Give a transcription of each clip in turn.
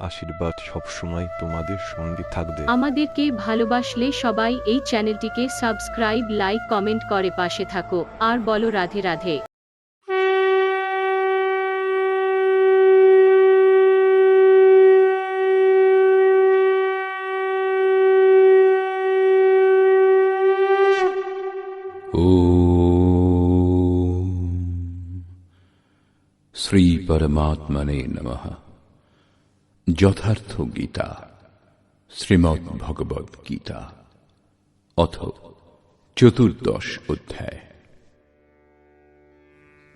আশীর্বাদ সবসময় তোমাদের সঙ্গে থাকবে। আমাদেরকে ভালোবাসলে সবাই এই চ্যানেলটিকে সাবস্ক্রাইব, লাইক, কমেন্ট করে পাশে থাকো আর বলো রাধে রাধে। ओम श्री परमात्मने नमः। যথার্থ গীতা, শ্রীমদ্ ভগবদ গীতা, অথ চতুর্দশ অধ্যায়।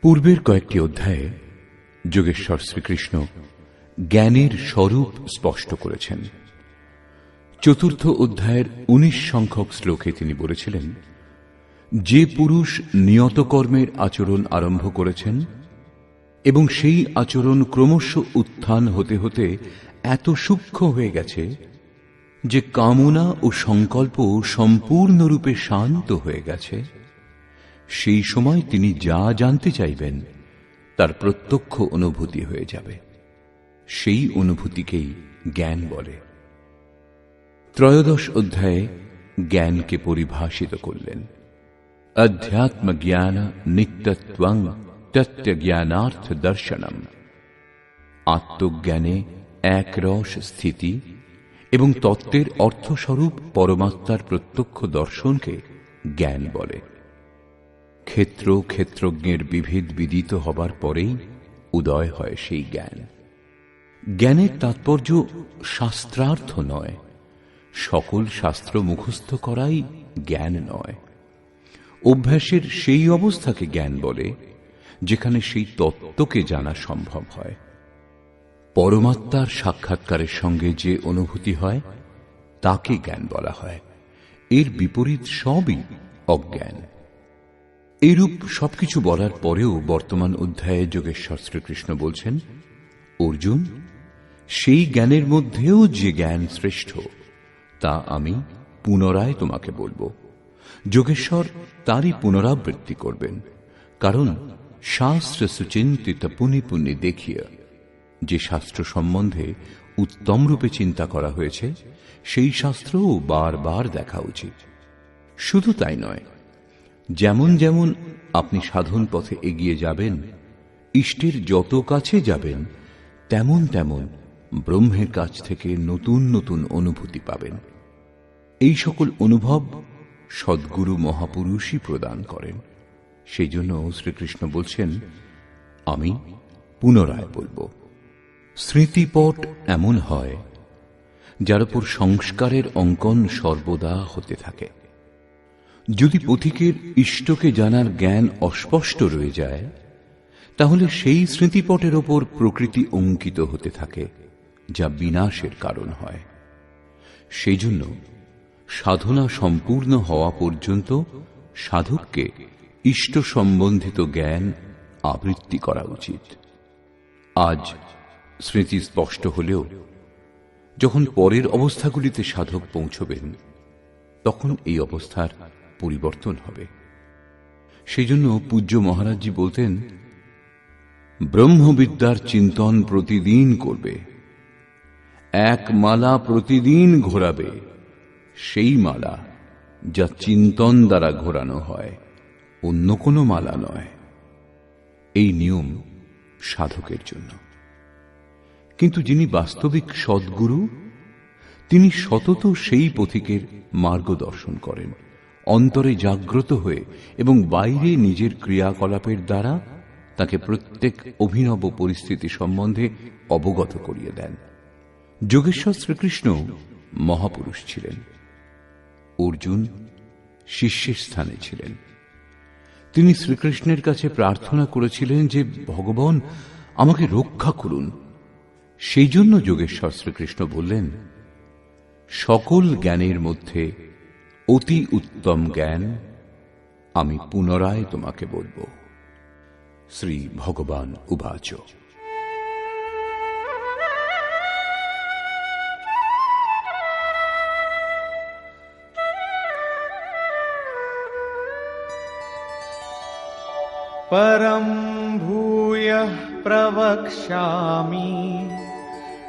পূর্বের কয়েকটি অধ্যায়ে যোগেশ্বর শ্রীকৃষ্ণ জ্ঞানের স্বরূপ স্পষ্ট করেছেন। চতুর্থ অধ্যায়ের 19 সংখ্যক শ্লোকে তিনি বলেছিলেন, যে পুরুষ নিয়ত কর্মের আচরণ আরম্ভ করেছেন এবং সেই আচরণ ক্রমশ উত্থান হতে হতে এত সূক্ষ্ম হয়ে গেছে যে কামনা ও সংকল্প সম্পূর্ণরূপে শান্ত হয়ে গেছে, সেই সময় তিনি যা জানতে চাইবেন তার প্রত্যক্ষ অনুভূতি হয়ে যাবে। সেই অনুভূতিকেই জ্ঞান বলে। ত্রয়োদশ অধ্যায়ে জ্ঞানকে পরিভাষিত করলেন। अध्यात्म ज्ञान नित्यत्वं तत्व ज्ञानार्थ दर्शनम। আত্মজ্ঞানে একরস স্থিতি এবং তত্ত্বের অর্থস্বরূপ পরমাত্মার প্রত্যক্ষ দর্শনকে জ্ঞান বলে। ক্ষেত্র ক্ষেত্রজ্ঞের বিভেদ বিদিত হবার পরেই উদয় হয় সেই জ্ঞান। জ্ঞানের তাৎপর্য শাস্ত্রার্থ নয়, সকল শাস্ত্র মুখস্থ করাই জ্ঞান নয়। অভ্যাসের সেই অবস্থাকে জ্ঞান বলে যেখানে সেই তত্ত্বকে জানা সম্ভব হয়। পরমাত্মার সাক্ষাৎকারের সঙ্গে যে অনুভূতি হয় তাকে জ্ঞান বলা হয়। এর বিপরীত সবই অজ্ঞান। এইরূপ সবকিছু বলার পরেও বর্তমান অধ্যায়ে যোগেশ্বর শ্রীকৃষ্ণ বলছেন, অর্জুন, সেই জ্ঞানের মধ্যেও যে জ্ঞান শ্রেষ্ঠ তা আমি পুনরায় তোমাকে বলবো। যোগেশ্বর তারই পুনরাবৃত্তি করবেন, কারণ শাস্ত্র সুচিন্তিত পুনি পুনি দেখিয়া, যে শাস্ত্র সম্বন্ধে উত্তম রূপে চিন্তা করা হয়েছে সেই শাস্ত্রও বারবার দেখা উচিত। শুধু তাই নয়, যেমন যেমন আপনি সাধন পথে এগিয়ে যাবেন, ইষ্টের যত কাছে যাবেন, তেমন তেমন ব্রহ্মের কাছ থেকে নতুন নতুন অনুভূতি পাবেন। এই সকল অনুভব সদ্গুরু মহাপুরুষই প্রদান করেন। সেই জন্য শ্রীকৃষ্ণ বলছেন, আমি পুনরায় বলবো। স্মৃতিপট এমন হয় যার উপর সংস্কারের অঙ্কন সর্বদা হতে থাকে। যদি পথিকের ইষ্টকে জানার জ্ঞান অস্পষ্ট রয়ে যায়, তাহলে সেই স্মৃতিপটের ওপর প্রকৃতি অঙ্কিত হতে থাকে, যা বিনাশের কারণ হয়। সেই জন্য সাধনা সম্পূর্ণ হওয়া পর্যন্ত সাধককে ইষ্ট সম্বন্ধিত জ্ঞান আবৃত্তি করা উচিত। আজ স্মৃতি স্পষ্ট হলেও যখন পরের অবস্থাগুলিতে সাধক পৌঁছবেন, তখন এই অবস্থার পরিবর্তন হবে। সেই জন্য পূজ্য মহারাজজি বলতেন, ব্রহ্মবিদ্যার চিন্তন প্রতিদিন করবে, এক মালা প্রতিদিন ঘোরাবে, সেই মালা যা চিন্তন দ্বারা ঘোরানো হয়, অন্য কোনো মালা নয়। এই নিয়ম সাধকের জন্য। কিন্তু যিনি বাস্তবিক সদ্গুরু, তিনি সতত সেই পথিকের মার্গদর্শন করেন, অন্তরে জাগ্রত হয়ে এবং বাইরে নিজের ক্রিয়াকলাপের দ্বারা তাকে প্রত্যেক অভিনব পরিস্থিতি সম্বন্ধে অবগত করিয়ে দেন। যোগেশ্বর শ্রীকৃষ্ণ মহাপুরুষ ছিলেন, অর্জুন শিষ্যের স্থানে ছিলেন। তিনি শ্রীকৃষ্ণের কাছে প্রার্থনা করেছিলেন যে, ভগবান আমাকে রক্ষা করুন। সেই জন্য যোগেশ্বর শ্রীকৃষ্ণ বললেন, সকল জ্ঞানের মধ্যে অতি উত্তম জ্ঞান আমি পুনরায় তোমাকে বলবো। শ্রী ভগবান উবাচ। परं भूयः प्रवक्ष्यामि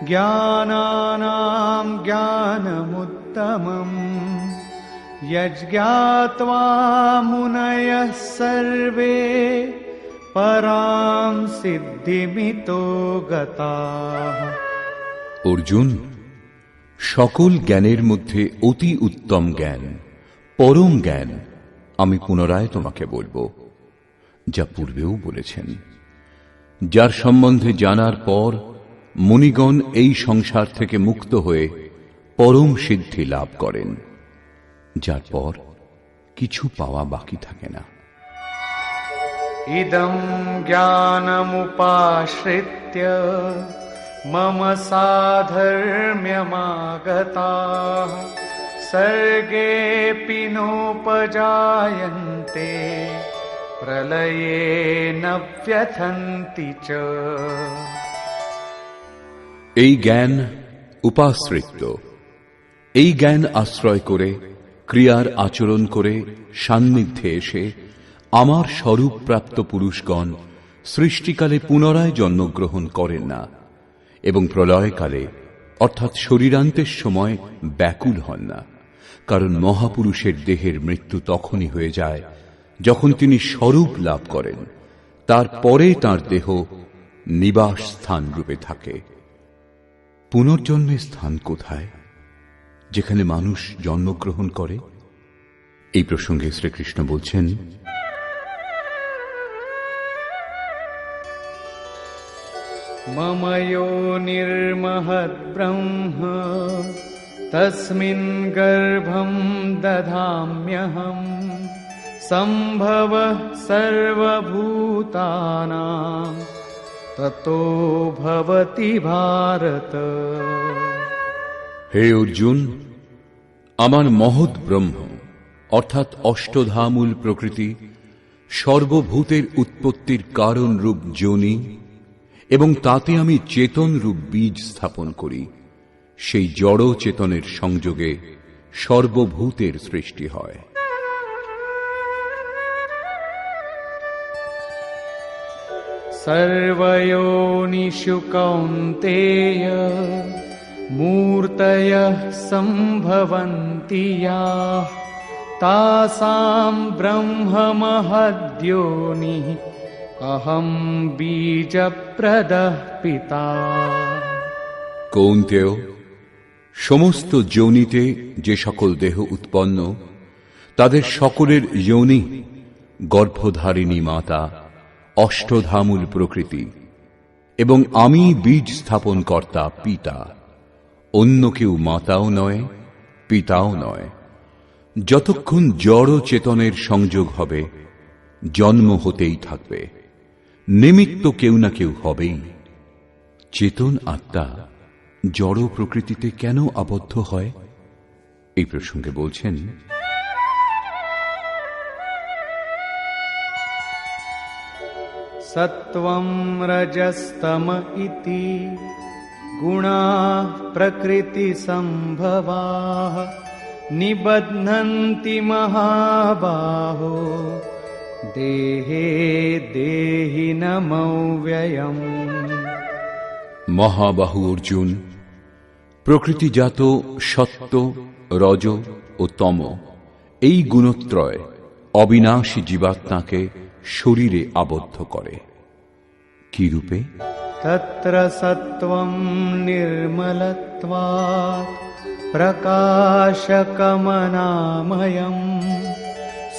ज्ञानानां ज्ञानमुत्तमम् यज्ञात्वा मुनयः सर्वे परां सिद्धिमितो गताः। অর্জুন, সকল জ্ঞানের মধ্যে অতি উত্তম জ্ঞান, পরম জ্ঞান আমি পুনরায় তোমাকে বলবো, যা পূর্বেও বলেছেন, যার সম্বন্ধে জানার পর মুনিগণ এই সংসার থেকে মুক্ত হয়ে পরম সিদ্ধি লাভ করেন, যার পর কিছু পাওয়া বাকি থাকে না। ইদং জ্ঞানমুপাশ্রিত্য মম সাধর্ম্যমাগতাঃ সর্গেপি নোপজায়ন্তে প্রলয়ে ন ব্যথন্তি চ। এই জ্ঞান উপাশ্রিত, এই জ্ঞান আশ্রয় করে ক্রিয়ার আচরণ করে সান্নিধ্যে এসে আমার স্বরূপ প্রাপ্ত পুরুষগণ সৃষ্টিকালে পুনরায় জন্মগ্রহণ করেন না এবং প্রলয়কালে অর্থাৎ শরীরান্তের সময় ব্যাকুল হন না, কারণ মহাপুরুষের দেহের মৃত্যু তখনই হয়ে যায় যখন তিনি স্বরূপ লাভ করেন, তারপরে তাঁর দেহ নিবাস স্থান রূপে থাকে। পুনর্জন্মের স্থান কোথায় যেখানে মানুষ জন্মগ্রহণ করে? এই প্রসঙ্গে শ্রীকৃষ্ণ বলছেন, মম যোনির্মহদ্ব্রহ্ম তস্মিन् গর্ভং দধাম্যহম সম্ভবঃ সর্বভূতানাং ততো ভবতি ভারত। হে অর্জুন, আমার মহৎ ব্রহ্ম অর্থাৎ অষ্টধামূল প্রকৃতি সর্বভূতের উৎপত্তির কারণ রূপ যোনি এবং তাতে আমি চেতন রূপ বীজ স্থাপন করি। সেই জড় চেতনের সংযোগে সর্বভূতের সৃষ্টি হয়। সর্বয়োনিষু কৌন্তেয় মূর্তয়ঃ সম্ভবন্তি ইয়াঃ তাসাং ব্রহ্মমহদ্যোনিঃ অহং বীজপ্রদঃ পিতা। কৌন্তেয়, সমস্ত যোনিতে যে সকল দেহ উৎপন্ন তাদের সকলের যোনি গর্ভধারিণী মাতা, অষ্টধামূল প্রকৃতি এবং আমি বীজ স্থাপন কর্তা পিতা। অন্য কেউ মাতাও নয়, পিতাও নয়। যতক্ষণ জড় চেতনের সংযোগ হবে জন্ম হতেই থাকবে, নিমিত্ত কেউ না কেউ হবেই। চেতন আত্মা জড় প্রকৃতিতে কেন আবদ্ধ হয়? এই প্রসঙ্গে বলছেন, সত্ত্বং রজস্তম ইতি গুণাঃ প্রকৃতি সম্ভবাঃ নিবধ্নন্তি মহাবাহো দেহে দেহিনমব্যয়ম। মহাবাহু অর্জুন, প্রকৃতিজাত সত্ত্ব, রজ ও তম এই গুণত্রয় অবিনাশী জীবাত্মাকে শরীরে আবদ্ধ করে। কি রূপে? তত্র সত্ত্বং নির্মলত্বাৎ প্রকাশকমনাময়ম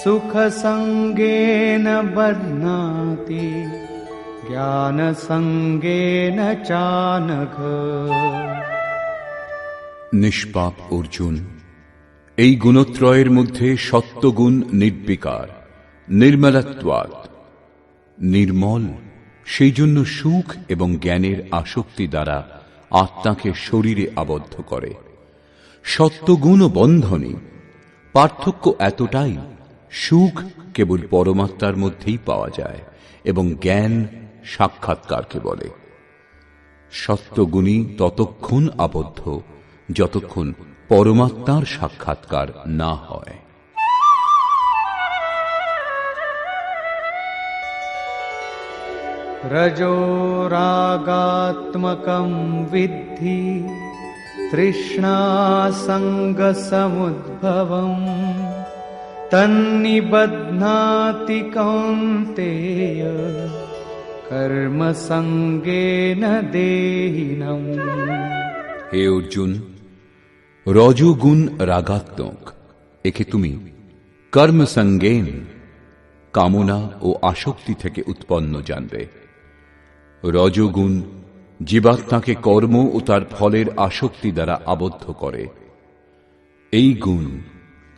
সুখসঙ্গেন বধ্নাতি জ্ঞানসঙ্গেন চানঘ। নিষ্পাপ অর্জুন, এই গুণত্রয়ের মধ্যে সত্ত্বগুণ নির্বিকার, নির্মলত্বাৎ নির্মল, সেই জন্য সুখ এবং জ্ঞানের আসক্তি দ্বারা আত্মাকে শরীরে আবদ্ধ করে। সত্ত্বগুণ ও বন্ধনী, পার্থক্য এতটাই, সুখ কেবল পরমাত্মার মধ্যেই পাওয়া যায় এবং জ্ঞান সাক্ষাৎকারকে বলে। সত্ত্বগুণী ততক্ষণ আবদ্ধ যতক্ষণ পরমাত্মার সাক্ষাৎকার না হয়। रजो रागात्मकं विद्धि तृष्णासङ्गसमुद्भवम् तन्निबध्नाति कौन्तेय कर्मसङ्गेन देहिनम्। হে অর্জুন, রজোগুণ রাগাত্মক, একে তুমি কর্মসঙ্গেন, কামনা ও আসক্তি থেকে উৎপন্ন জানবে। রজোগুণ জীবাত্মাকে কর্ম ও তার ফলের আসক্তি দ্বারা আবদ্ধ করে। এই গুণ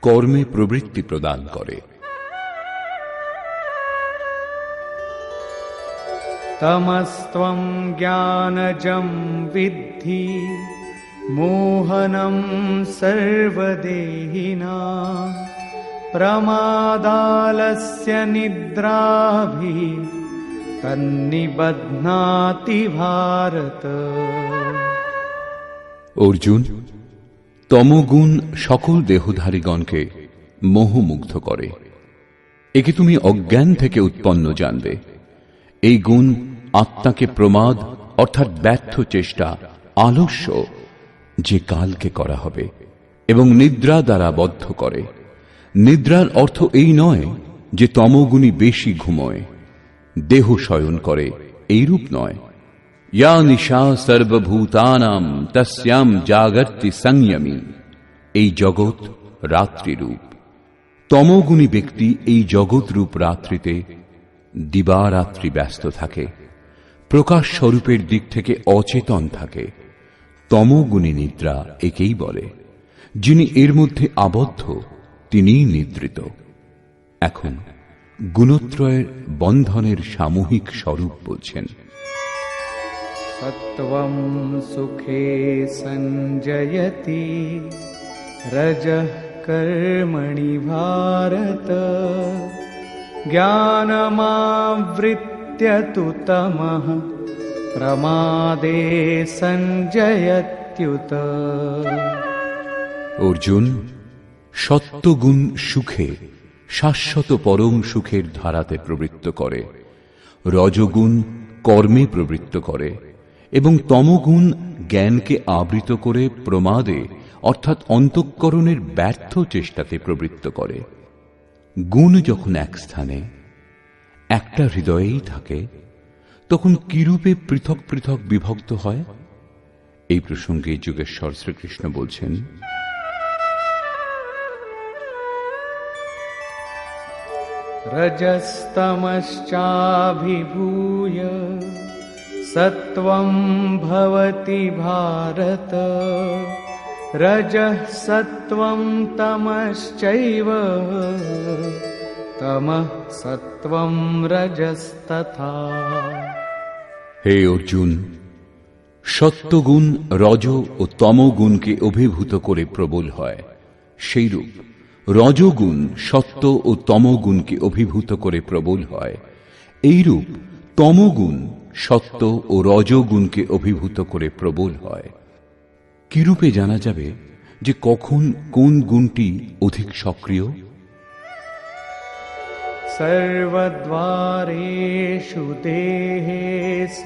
কর্মে প্রবৃত্তি প্রদান করে। तमस्त्वं ज्ञानजं विद्धि मोहनं सर्वदेहिनां प्रमादालस्य निद्राभिः तन्निबध्नाति भारत। অর্জুন, তমগুণ সকল দেহধারীগণকে মোহমুগ্ধ করে। একে তুমি অজ্ঞান থেকে উৎপন্ন জানবে। এই গুণ আত্মাকে প্রমাদ অর্থাৎ ব্যর্থ চেষ্টা, আলস্য যে কালকে করা হবে এবং নিদ্রা দ্বারা বদ্ধ করে। নিদ্রার অর্থ এই নয় যে তমগুণী বেশি ঘুমোয়, দেহ শয়ন করে, এইরূপ নয়। ইয়া নিশা সর্বভূতানাম তস্যাম জাগর্তি সংযমী। এই জগৎ রাত্রিরূপ। তমগুণী ব্যক্তি এই জগৎরূপ রাত্রিতে দিবারাত্রি ব্যস্ত থাকে, প্রকাশ স্বরূপের দিক থেকে অচেতন থাকে। তমগুণী নিদ্রা একেই বলে। যিনি এর মধ্যে আবদ্ধ তিনিই নিদ্রিত। এখন গুণত্রয়ের বন্ধনের সামূহিক স্বরূপ বলছেন। सत्वं सुखे संजयति रजः कर्मणि भारत ज्ञानमावृत्य तु तमः प्रमादे संजयत्युत। অর্জুন, সত্যগুণ সুখে, শাশ্বত পরম সুখের ধারাতে প্রবৃত্ত করে। রজগুণ কর্মে প্রবৃত্ত করে এবং তমগুণ জ্ঞানকে আবৃত করে প্রমাদে অর্থাৎ অন্তঃকরণের ব্যর্থ চেষ্টাতে প্রবৃত্ত করে। গুণ যখন এক স্থানে একটা হৃদয়েই থাকে তখন কিরূপে পৃথক পৃথক বিভক্ত হয়? এই প্রসঙ্গে যোগেশ্বর শ্রীকৃষ্ণ বলছেন, रजस्तमश्चाभिभूय सत्वं भवति भारत रजः सत्वं तमश्चैव तमः सत्वं रजस्तथा। হে অর্জুন, সত্যগুণ রজ ও তমগুণকে অভিভূত করে প্রবল হয়, সেইরূপ রজগুণ সত্য ও তমগুণকে অভিভূত করে প্রবল হয়। এইরূপ তমগুণ সত্য ও রজগুণকে অভিভূত করে প্রবল হয়। কিরূপে জানা যাবে যে কখন কোন গুণটি অধিক সক্রিয়? सर्वद्वारेषु देहेऽस्मिन्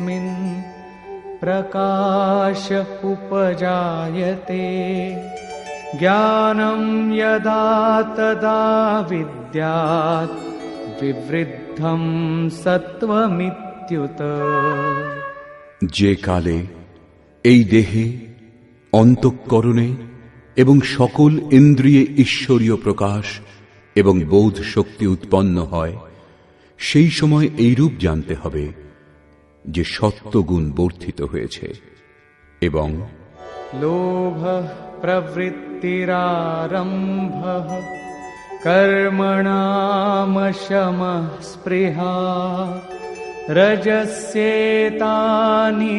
प्रकाश उपजायते ज्ञानं यदा तदा विद्यात् विवृद्धं सत्त्वमित्युत। যে কালে এই দেহে, অন্তঃকরণে এবং সকল ইন্দ্রিয়ে ঈশ্বরীয় প্রকাশ এবং বোধ শক্তি উৎপন্ন হয়, সেই সময় এইরূপ জানতে হবে যে সত্যগুণ বর্ধিত হয়েছে এবং लोभः प्रवृत्तिरारम्भः कर्मणामशमः स्पृहा रजस्येतानि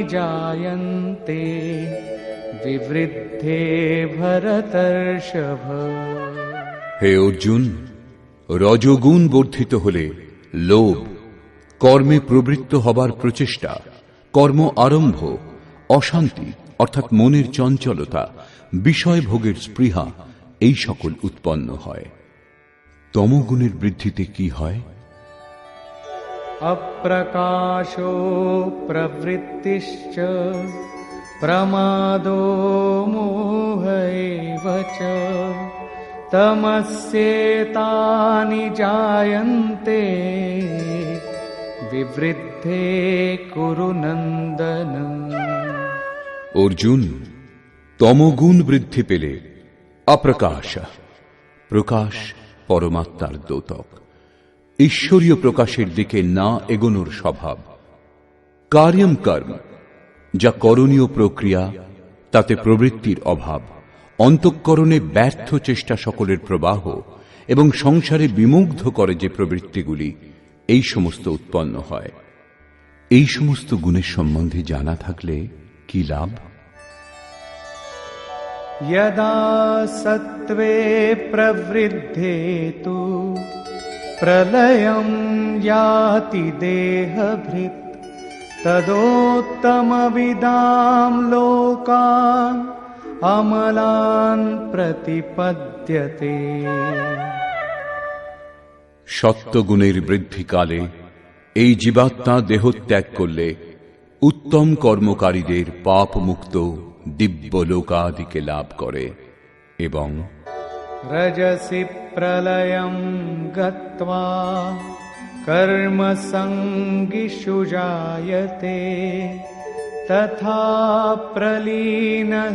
जायन्ते विवृद्धे भरतर्षभ। হে অর্জুন, রজগুণ বর্ধিত হলে লোভ, কর্মে প্রবৃত্ত হবার প্রচেষ্টা, কর্ম আরম্ভ, অশান্তি অর্থাৎ মনের চঞ্চলতা, বিষয় ভোগের স্পৃহা এই সকল উৎপন্ন হয়। তমগুণের বৃদ্ধিতে কি হয়? अप्रकाशो प्रवृत्तिश्च प्रमादो मोह एव च तमस्येतानि जायन्ते विवृद्धे कुरु नन्दन। অর্জুন, তমগুণ বৃদ্ধি পেলে অপ্রকাশ, প্রকাশ পরমাত্মার দ্যোতক, ঈশ্বরীয় প্রকাশের দিকে না এগোনোর স্বভাব, কার্যম কর্ম, যা করণীয় প্রক্রিয়া তাতে প্রবৃত্তির অভাব, অন্তঃকরণে ব্যর্থ চেষ্টা সকলের প্রবাহ এবং সংসারে বিমুগ্ধ করে যে প্রবৃত্তিগুলি, এই সমস্ত উৎপন্ন হয়। এই সমস্ত গুণের সম্বন্ধে জানা থাকলে কি লাভ? यदा सत्त्वे प्रवृद्धे तु प्रलयं याति देहभृत् तदोत्तमविदां लोकान् अमलान् प्रतिपद्यते। সত্যগুণের বৃদ্ধিকালে এই জীবাত্মা দেহত্যাগ করলে উত্তম কর্মকারীদের পাপ মুক্ত দিব্য লোকাদিকে লাভ করে এবং रजसि प्रलयं गत्वा कर्मसङ्गिषु जायते तथा प्रलीनस्तमसि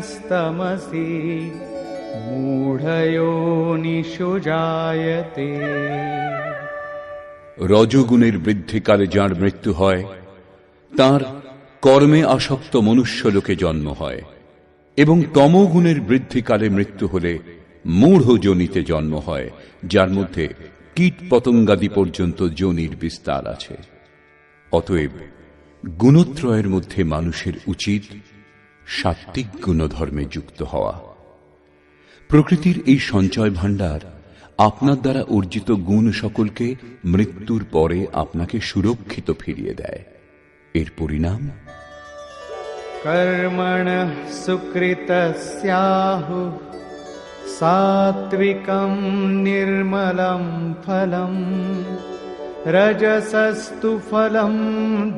मूढयोनिषु जायते। রজগুণের বৃদ্ধিকালে যার মৃত্যু হয় তার কর্মে আসক্ত মনুষ্য লোকে জন্ম হয়, এবং তমগুণের বৃদ্ধিকালে মৃত্যু হলে মূঢ় যোনিতে জন্ম হয়, যার মধ্যে কীট পতঙ্গাদি পর্যন্ত যোনির বিস্তার আছে। অতএব গুণত্রয়ের মধ্যে মানুষের উচিত সাত্ত্বিক গুণধর্মে যুক্ত হওয়া। প্রকৃতির এই সঞ্চয় ভাণ্ডার আপনার দ্বারা অর্জিত গুণ সকলকে মৃত্যুর পরে আপনাকে সুরক্ষিত ফিরিয়ে দেয়। এর পরিণাম कर्मणः सुकृतस्याहुः सात्विकं निर्मलं फलम् रजसस्तु फलं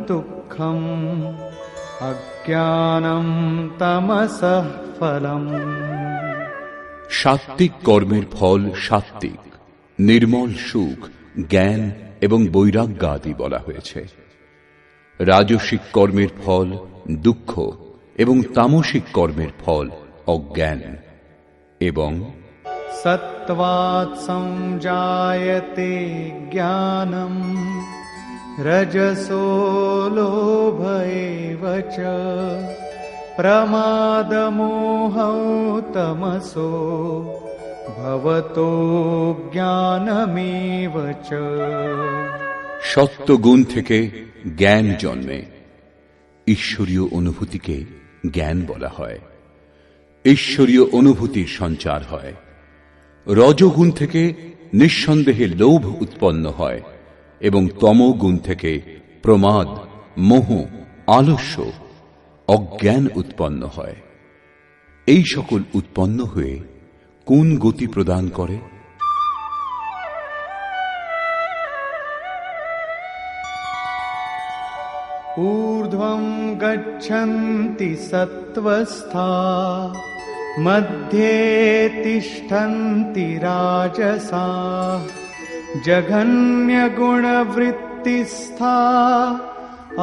दुःखम् अज्ञानं तमसः फलम्। সাত্ত্বিক কর্মের ফল সাত্ত্বিক, নির্মল সুখ, জ্ঞান এবং বৈরাগ্য আদি বলা হয়েছে। রাজসিক কর্মের ফল দুঃখ এবং তামসিক কর্মের ফল অজ্ঞান। এবং सत्त्वात् संजायते ज्ञानं रजसो लोभ एव च प्रमादमोहौ तमसो भवतो ज्ञानमेव च। সত্যগুণ থেকে জ্ঞান জন্মে। ঈশ্বরীয় অনুভূতিকে জ্ঞান বলা হয়। ঈশ্বরীয় অনুভূতির সঞ্চার হয়। রজগুণ থেকে নিঃসন্দেহে লোভ উৎপন্ন হয় এবং তমগুণ থেকে প্রমাদ, মোহ, আলস্য, অজ্ঞান উৎপন্ন হয়। এই সকল উৎপন্ন হয়ে কোন গতি প্রদান করে? ऊर्ध्वं गच्छन्ति सत्त्वस्था मध्ये तिष्ठन्ति राजसाः जघन्यगुणवृत्तिस्था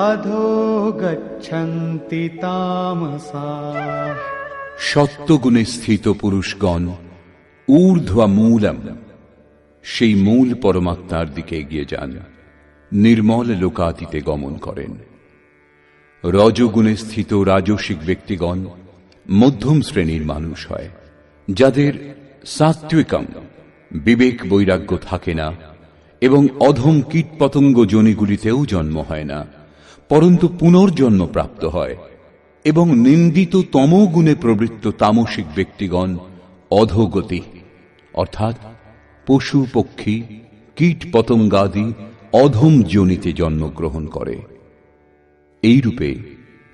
अधो गच्छन्ति तामसाः। সত্যগুণে স্থিত পুরুষগণ ঊর্ধ্বা মূলম, সেই মূল পরমাত্মার দিকে এগিয়ে যান, নির্মল লোকাতীতে গমন করেন। রজগুণে স্থিত রাজসিক ব্যক্তিগণ মধ্যম শ্রেণীর মানুষ হয়, যাদের সাত্ত্বিকম বিবেক বৈরাগ্য থাকে না এবং অধম কীটপতঙ্গ যোনিগুলিতেও জন্ম হয় না, পরন্তু পুনর্জন্ম প্রাপ্ত হয়। এবং নিন্দিত তমগুণে প্রবৃত্ত তামসিক ব্যক্তিগণ অধোগতি অর্থাৎ পশু পক্ষী কীট পতঙ্গাদি অধম যোনিতে জন্মগ্রহণ করে। এইরূপে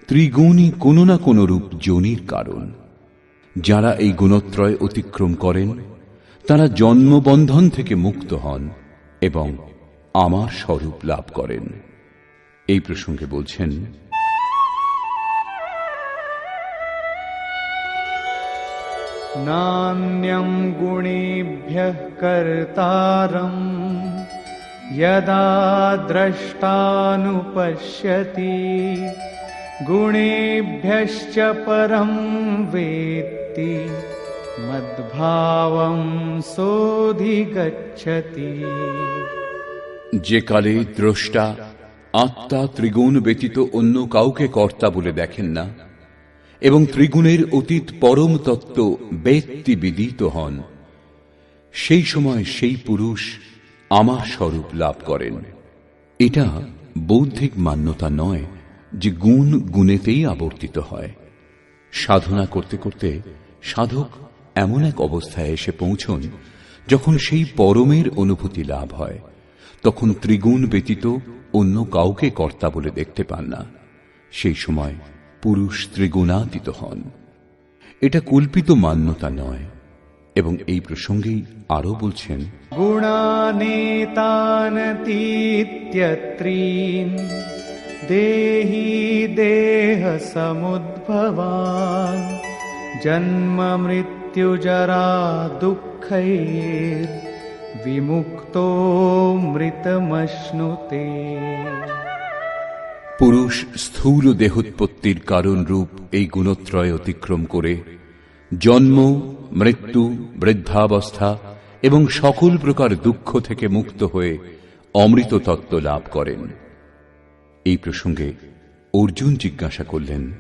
ত্রিগুণই কোনো না কোনো রূপ যোনির কারণ। যারা এই গুণত্রয় অতিক্রম করেন তারা জন্মবন্ধন থেকে মুক্ত হন এবং আমার স্বরূপ লাভ করেন। এই প্রসঙ্গে বলছেন, नान्यं गुणेभ्यः कर्तारम् यदा द्रष्टानुपश्यति गुणेभ्यश्च परं वेत्ति मद्भावं सोऽधिगच्छति। যে কালে দ্রষ্টা আত্মা ত্রিগুণ ব্যতীত অন্য কাউকে কর্তা বলে দেখেন না এবং ত্রিগুণের অতীত পরম তত্ত্ব ব্যক্তি বিদিত হন, সেই সময় সেই পুরুষ আমার স্বরূপ লাভ করেন। এটা বৌদ্ধিক মান্যতা নয় যে গুণ গুণেতেই আবর্তিত হয়। সাধনা করতে করতে সাধক এমন এক অবস্থায় এসে পৌঁছন যখন সেই পরমের অনুভূতি লাভ হয়, তখন ত্রিগুণ ব্যতীত অন্য কাউকে কর্তা বলে দেখতে পান না। সেই সময় পুরুষ ত্রিগুণাতীত হন। এটা কল্পিত মান্যতা নয়। এবং এই প্রসঙ্গেই আরো বলছেন, গুণানেতানতীত্যত্রীন দেহি দেহ সমুদ্ভবান জন্ম মৃত্যু জরা দুঃখৈর বিমুক্তো মৃতমশ্নুতে। পুরুষ স্থূল দেহোৎপত্তির কারণ রূপ এই গুণত্রয় অতিক্রম করে জন্ম, মৃত্যু, বৃদ্ধাবস্থা এবং সকল প্রকার দুঃখ থেকে মুক্ত হয়ে অমৃত তত্ত্ব লাভ করেন। এই প্রসঙ্গে অর্জুন জিজ্ঞাসা করলেন,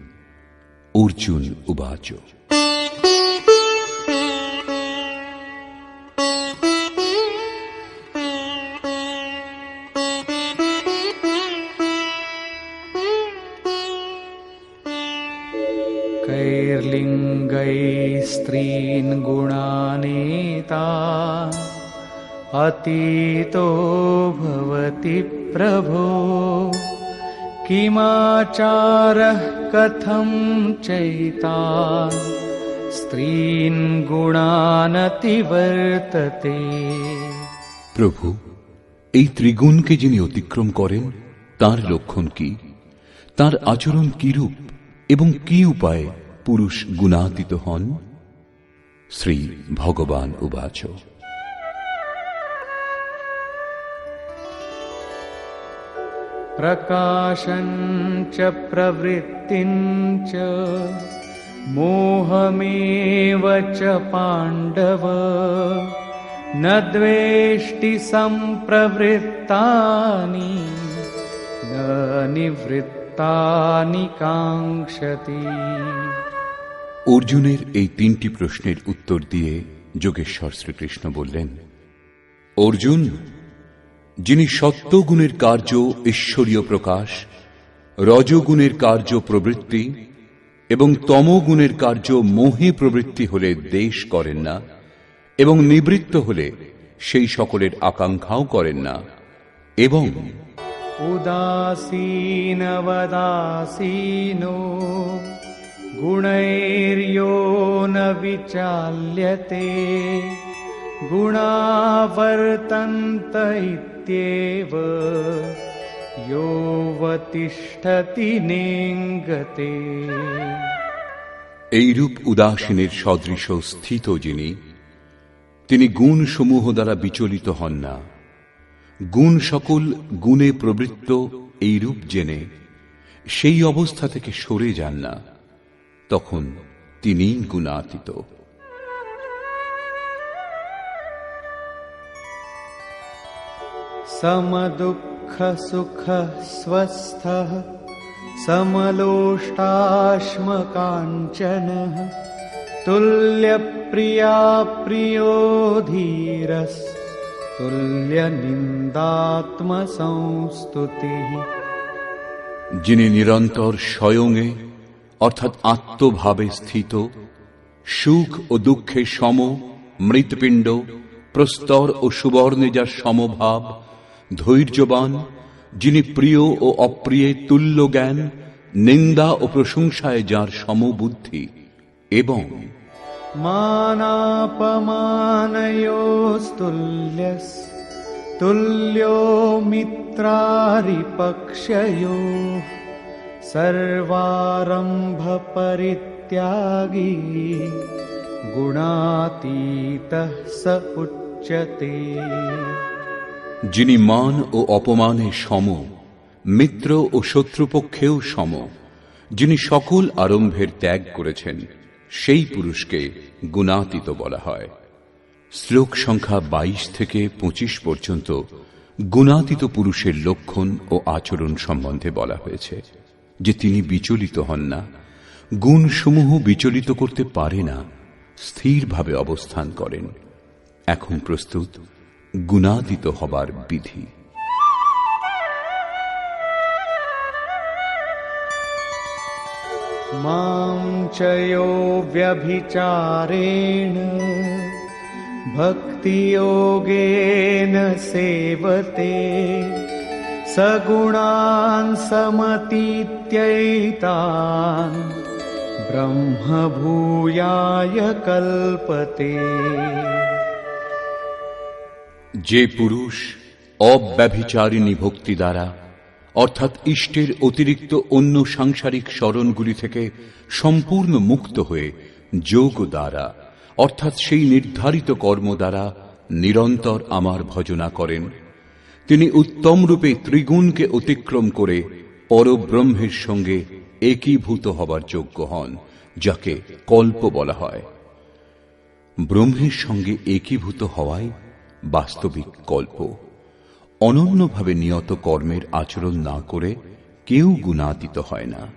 অর্জুন উবাচ, कैर्लिङ्गैस्त्रीन् गुणानेता अतीतो भवति प्रभो किमाचारः कथं चैतान् स्त्रीन् गुणानतिवर्तते। প্রভু, এই ত্রিগুণকে যিনি অতিক্রম করেন তার লক্ষণ কি, তার আচরণ কিরূপ এবং কি উপায়ে পুরুষ গুণাতীত হন? শ্রী ভগবান উবাচ, প্রকাশং চ প্রবৃত্তিং চ মোহমেব চ পাণ্ডব ন দ্বেষ্টি সম্প্রবৃত্তানি ন নিবৃত্তানি কাঙ্ক্ষতি। অর্জুনের এই তিনটি প্রশ্নের উত্তর দিয়ে যোগেশ্বর শ্রীকৃষ্ণ বললেন, অর্জুন, যিনি সত্যগুণের কার্য ঈশ্বরীয় প্রকাশ, রজগুণের কার্য প্রবৃত্তি এবং তমগুণের কার্য মোহে প্রবৃত্তি হলে দেশ করেন না এবং নিবৃত্ত হলে সেই সকলের আকাঙ্ক্ষাও করেন না, এবং উদাসীনবদাসীনো গুণৈর্यो ন বিচাল্যতে গুণাবর্তন্ত ইত্যেব যোবতিষ্ঠতি নেঙ্গতে। এইরূপ উদাসীনের সদৃশ স্থিত যিনি, তিনি গুণ সমূহ দ্বারা বিচলিত হন না। গুণ সকল গুণে প্রবৃত্ত এইরূপ জেনে সেই অবস্থা থেকে সরে যান না, তখন তিনি গুণাতীত। সমদুঃখ সুখ স্वस्थः সমলোষ্টাশ্মকাঞ্চনः তুল্যপ্রিয়া প্রিয়ো ধীরস তুল্য নিন্দাত্মসংস্তুতিঃ। যিনি নিরন্তর স্বয়ংে অর্থাৎ আত্মভাবে স্থিত, সুখ ও দুঃখে সম, মৃৎপিণ্ড, প্রস্তর ও সুবর্ণে যার সমভাব, ধৈর্যবান, যিনি প্রিয় ও অপ্রিয়ে তুল্য জ্ঞান, নিন্দা ও প্রশংসায় যার সমবুদ্ধি, এবং মানাপমানয়োস্তুল্যস तुल्यो मित्रारिपक्षयोः सर्वारंभ परित्यागी गुणातीतः स उच्यते। যিনি মান ও অপমানে সম, মিত্র ও শত্রুপক্ষেও সম, যিনি সকল আরম্ভের ত্যাগ করেছেন, সেই পুরুষকে গুণাতীত বলা হয়। শ্লোক সংখ্যা 22 থেকে 25 পর্যন্ত গুণাতীত পুরুষের লক্ষণ ও আচরণ সম্বন্ধে বলা হয়েছে যে তিনি বিচলিত হন না, গুণসমূহ বিচলিত করতে পারে না, স্থিরভাবে অবস্থান করেন। এখন প্রস্তুত গুণাতীত হবার বিধি। मां च यो व्यभिचारेण भक्तियोगेन सेवते सगुणान् समतीत्यैतान् ब्रह्मभूयाय कल्पते। যে পুরুষ অব্যভিচারিণী ভক্তি দ্বারা অর্থাৎ ইষ্টের অতিরিক্ত অন্য সাংসারিক স্মরণগুলি থেকে সম্পূর্ণ মুক্ত হয়ে যোগ দ্বারা অর্থাৎ সেই নির্ধারিত কর্ম দ্বারা নিরন্তর আমার ভজনা করেন, তিনি উত্তম রূপে ত্রিগুণকে অতিক্রম করে পরব্রহ্মের সঙ্গে একীভূত হবার যোগ্য হন, যাকে কল্প বলা হয়। ব্রহ্মের সঙ্গে একীভূত হওয়াই বাস্তবিক কল্প। অনন্যভাবে নিয়ত কর্মের আচরণ না করে কেউ গুণাতীত হয় না।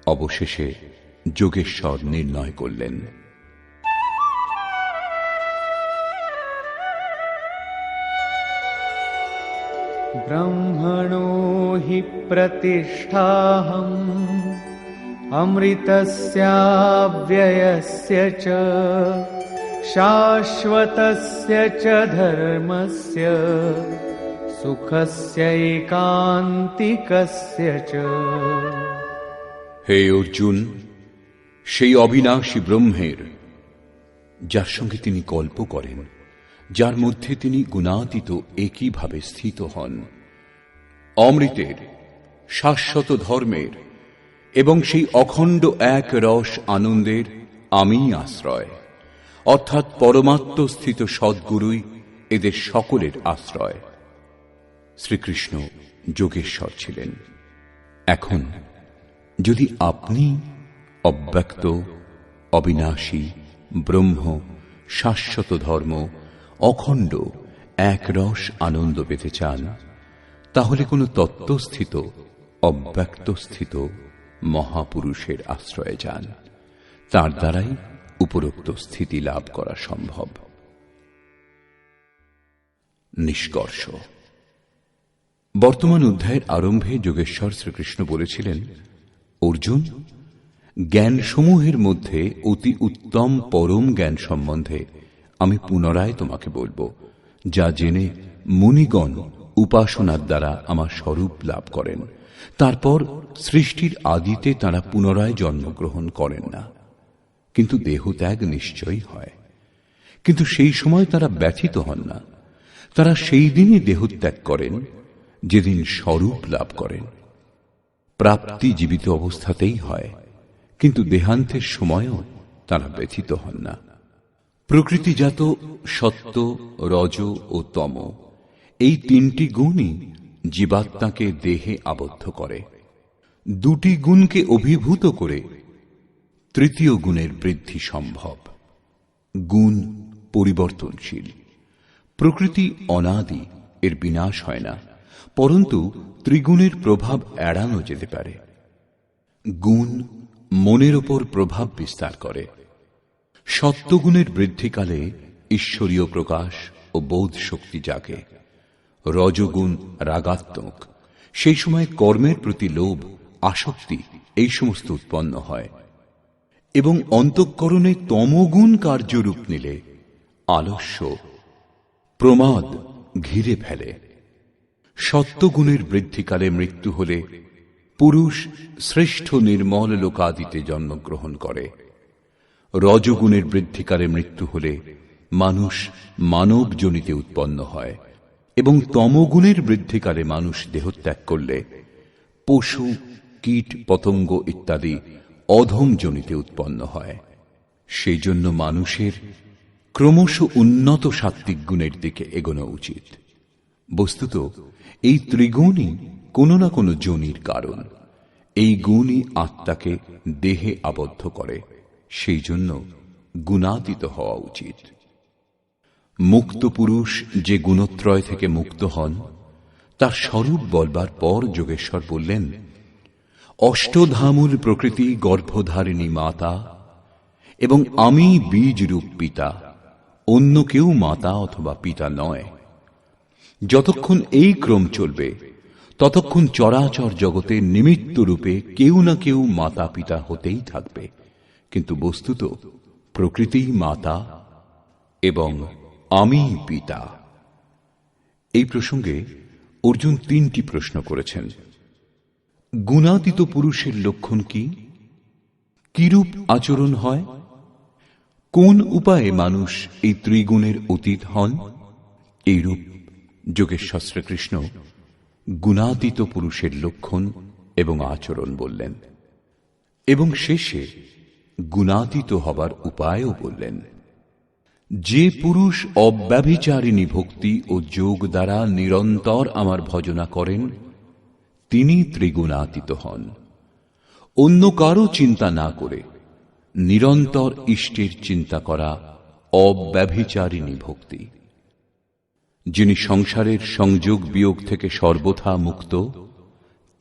অবশেষে যোগেশ্বর নির্ণয় করলেন, ब्रह्मणो हि प्रतिष्ठाहम् अमृतस्याव्ययस्य च शाश्वतस्य च धर्मस्य सुखस्यैकान्तिकस्य च। হে অর্জুন, সেই অবিনাশী ব্রহ্মের যার সঙ্গে তিনি কল্প করেন, যার মধ্যে তিনি গুণাতীত একইভাবে স্থিত হন, অমৃতের, শাশ্বত ধর্মের এবং সেই অখণ্ড এক রস আনন্দের আমি আশ্রয়, অর্থাৎ পরমাত্মস্থিত সদ্গুরুই এদের সকলের আশ্রয়। শ্রীকৃষ্ণ যোগেশ্বর ছিলেন। এখন যদি আপনি অব্যক্ত, অবিনাশী, ব্রহ্ম, শাশ্বত ধর্ম, অখণ্ড এক রস আনন্দ পেতে চান, তাহলে কোন তত্ত্বস্থিত, অব্যক্তস্থিত মহাপুরুষের আশ্রয়ে যান। তার দ্বারাই উপরোক্ত স্থিতি লাভ করা সম্ভব। নিষ্কর্ষ। বর্তমান অধ্যায়ের আরম্ভে যোগেশ্বর শ্রীকৃষ্ণ বলেছিলেন, অর্জুন, জ্ঞানসমূহের মধ্যে অতি উত্তম পরম জ্ঞান সম্বন্ধে আমি পুনরায় তোমাকে বলবো, যা জেনে মুনিগণ উপাসনার দ্বারা আমার স্বরূপ লাভ করেন। তারপর সৃষ্টির আদিতে তারা পুনরায় জন্মগ্রহণ করেন না, কিন্তু দেহত্যাগ নিশ্চয়ই হয়। কিন্তু সেই সময় তারা ব্যথিত হন না। তারা সেই দিনই দেহত্যাগ করেন যেদিন স্বরূপ লাভ করেন। প্রাপ্তি জীবিত অবস্থাতেই হয়, কিন্তু দেহান্তের সময়ও তারা ব্যথিত হন না। প্রকৃতিজাত সত্য, রজ ও তম, এই তিনটি গুণই জীবাত্মাকে দেহে আবদ্ধ করে। দুটি গুণকে অভিভূত করে তৃতীয় গুণের বৃদ্ধি সম্ভব। গুণ পরিবর্তনশীল। প্রকৃতি অনাদি, এর বিনাশ হয় না, পরন্তু ত্রিগুণের প্রভাব এড়ানো যেতে পারে। গুণ মনের ওপর প্রভাব বিস্তার করে। সত্যগুণের বৃদ্ধিকালে ঈশ্বরীয় প্রকাশ ও বোধ শক্তি জাগে। রজগুণ রাগাত্মক, সেই সময় কর্মের প্রতি লোভ, আসক্তি এই সমস্ত উৎপন্ন হয়। এবং অন্তঃকরণে তমগুণ কার্যরূপ নিলে আলস্য, প্রমাদ ঘিরে ফেলে। সত্যগুণের বৃদ্ধিকালে মৃত্যু হলে পুরুষ শ্রেষ্ঠ নির্মল লোকাদিতে জন্মগ্রহণ করে। রজগুণের বৃদ্ধিকালে মৃত্যু হলে মানুষ মানব যোনিতে উৎপন্ন হয়, এবং তমগুণের বৃদ্ধিকালে মানুষ দেহত্যাগ করলে পশু, কীট, পতঙ্গ ইত্যাদি অধম যোনিতে উৎপন্ন হয়। সেই জন্য মানুষের ক্রমশ উন্নত সাত্ত্বিক গুণের দিকে এগোনো উচিত। বস্তুত এই ত্রিগুণই কোনো না কোনো যোনির কারণ। এই গুণই আত্মাকে দেহে আবদ্ধ করে। সেই জন্য গুণাতীত হওয়া উচিত। মুক্ত পুরুষ যে গুণত্রয় থেকে মুক্ত হন, তার স্বরূপ বলবার পর যোগেশ্বর বললেন, অষ্টধামুর প্রকৃতি গর্ভধারিণী মাতা এবং আমি বীজরূপ পিতা, অন্য কেউ মাতা অথবা পিতা নয়। যতক্ষণ এই ক্রম চলবে ততক্ষণ চরাচর জগতে নিমিত্ত রূপে কেউ না কেউ মাতা পিতা হতেই থাকবে, কিন্তু বস্তুত প্রকৃতিই মাতা এবং আমি পিতা। এই প্রসঙ্গে অর্জুন 3টি প্রশ্ন করেছেন। গুণাতীত পুরুষের লক্ষণ কি? কিরূপ আচরণ হয়? কোন উপায়ে মানুষ এই ত্রিগুণের অতীত হন? এইরূপ যোগেশ্বর শ্রীকৃষ্ণ গুণাতীত পুরুষের লক্ষণ এবং আচরণ বললেন, এবং শেষে গুণাতীত হবার উপায়ও বললেন। যে পুরুষ অব্যভিচারিণী ভক্তি ও যোগ দ্বারা নিরন্তর আমার ভজনা করেন, তিনি ত্রিগুণাতীত হন। অন্য কারো চিন্তা না করে নিরন্তর ইষ্টের চিন্তা করা অব্যভিচারিণী ভক্তি। যিনি সংসারের সংযোগ বিয়োগ থেকে সর্বথা মুক্ত,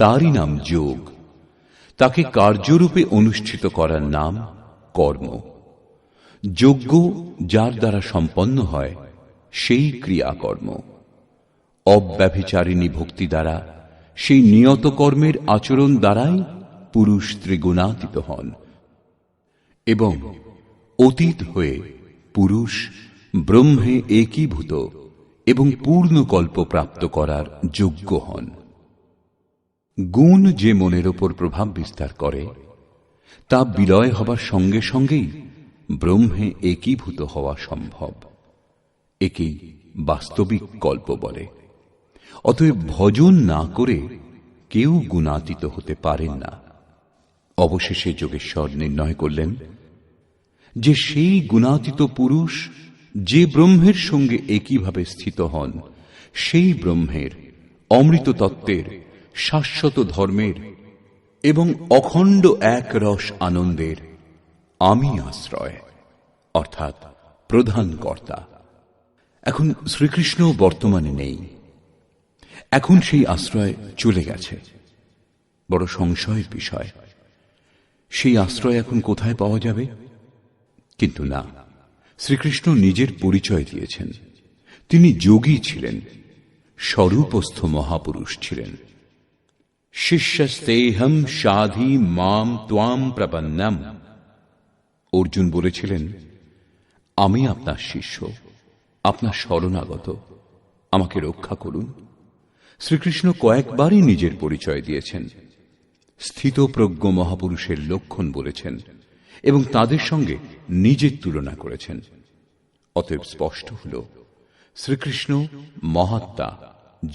তারই নাম যোগ। তাকে কার্যরূপে অনুষ্ঠিত করার নাম কর্ম। যজ্ঞ যার দ্বারা সম্পন্ন হয় সেই ক্রিয়াকর্ম। অব্যভিচারিণী ভক্তি দ্বারা সেই নিয়ত কর্মের আচরণ দ্বারাই পুরুষ ত্রিগুণাতীত হন এবং অতীত হয়ে পুরুষ ব্রহ্মে একীভূত এবং পূর্ণ কল্প প্রাপ্ত করার যোগ্য হন। গুণ যে মনের ওপর প্রভাব বিস্তার করে, তা বিলয় হবার সঙ্গে সঙ্গেই ব্রহ্মে একীভূত হওয়া সম্ভব। একেই বাস্তবিক কল্প বলে। অতএব ভজন না করে কেউ গুণাতীত হতে পারেন না। অবশেষে যোগেশ্বর নির্ণয় করলেন যে সেই গুণাতীত পুরুষ যে ব্রহ্মের সঙ্গে একইভাবে স্থিত হন, সেই ব্রহ্মের অমৃত তত্ত্বের, শাশ্বত ধর্মের এবং অখণ্ড এক রস আনন্দের আমি আশ্রয়, অর্থাৎ প্রধান কর্তা। এখন শ্রীকৃষ্ণ বর্তমানে নেই। এখন সেই আশ্রয় চলে গেছে। বড় সংশয়ের বিষয়, সেই আশ্রয় এখন কোথায় পাওয়া যাবে? কিন্তু না, শ্রীকৃষ্ণ নিজের পরিচয় দিয়েছেন। তিনি যোগী ছিলেন, স্বরূপস্থ মহাপুরুষ ছিলেন। শিষ্যস্তেহম সাধি মাম ত্বাম প্রপন্নম। অর্জুন বলেছিলেন, আমি আপনার শিষ্য, আপনার শরণাগত, আমাকে রক্ষা করুন। শ্রীকৃষ্ণ কয়েকবারই নিজের পরিচয় দিয়েছেন, স্থিতপ্রজ্ঞ মহাপুরুষের লক্ষণ বলেছেন এবং তাদের সঙ্গে নিজের তুলনা করেছেন। অতএব স্পষ্ট হল, শ্রীকৃষ্ণ মহাত্মা,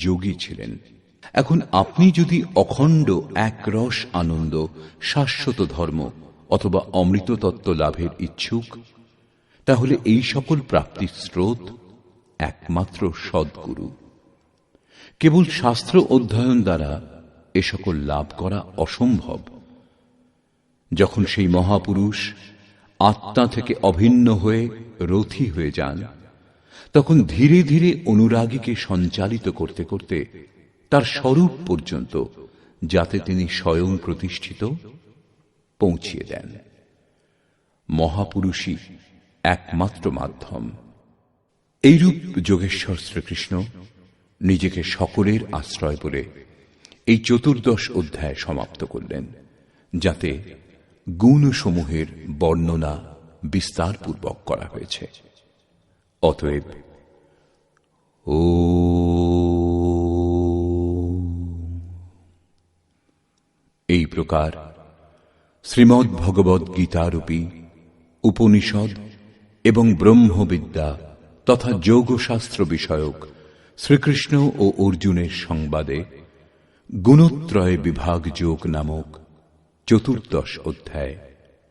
যোগী ছিলেন। এখন আপনি যদি অখণ্ড একরস আনন্দ, শাশ্বত ধর্ম অথবা অমৃত তত্ত্ব লাভের ইচ্ছুক, তাহলে এই সকল প্রাপ্তির স্রোত একমাত্র সদ্গুরু। কেবল শাস্ত্র অধ্যয়ন দ্বারা এ সকল লাভ করা অসম্ভব। যখন সেই মহাপুরুষ আত্মা থেকে অভিন্ন হয়ে রথী হয়ে যান, তখন ধীরে ধীরে অনুরাগীকে সঞ্চালিত করতে করতে তার স্বরূপ পর্যন্ত, যাতে তিনি স্বয়ং প্রতিষ্ঠিত, পৌঁছিয়ে দেন। মহাপুরুষই একমাত্র মাধ্যম। এইরূপ যোগেশ্বর শ্রীকৃষ্ণ নিজেকে সকলের আশ্রয় বলে এই 14 অধ্যায় সমাপ্ত করলেন, যাতে গুণসমূহের বর্ণনা বিস্তারপূর্বক করা হয়েছে। অতএব এই প্রকার শ্রীমদ্ ভগবদ্ গীতারূপী উপনিষদ এবং ব্রহ্মবিদ্যা তথা যোগশাস্ত্র বিষয়ক শ্রীকৃষ্ণ ও অর্জুনের সংবাদে গুণত্রয় বিভাগ যোগ নামক 14 অধ্যায়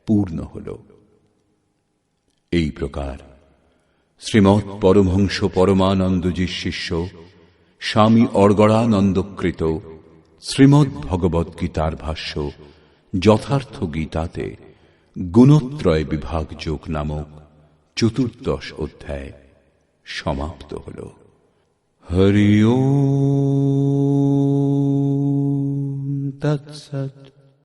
পূর্ণ হল। এই প্রকার শ্রীমৎ পরমহংস পরমানন্দজির শিষ্য স্বামী অর্গড়ানন্দকৃত শ্রীমদ্ ভগবদ্ গীতার ভাষ্য যথার্থ গীতাতে গুণত্রয় বিভাগ যোগ নামক 14 অধ্যায় সমাপ্ত হল। হরি ওম তৎসৎ।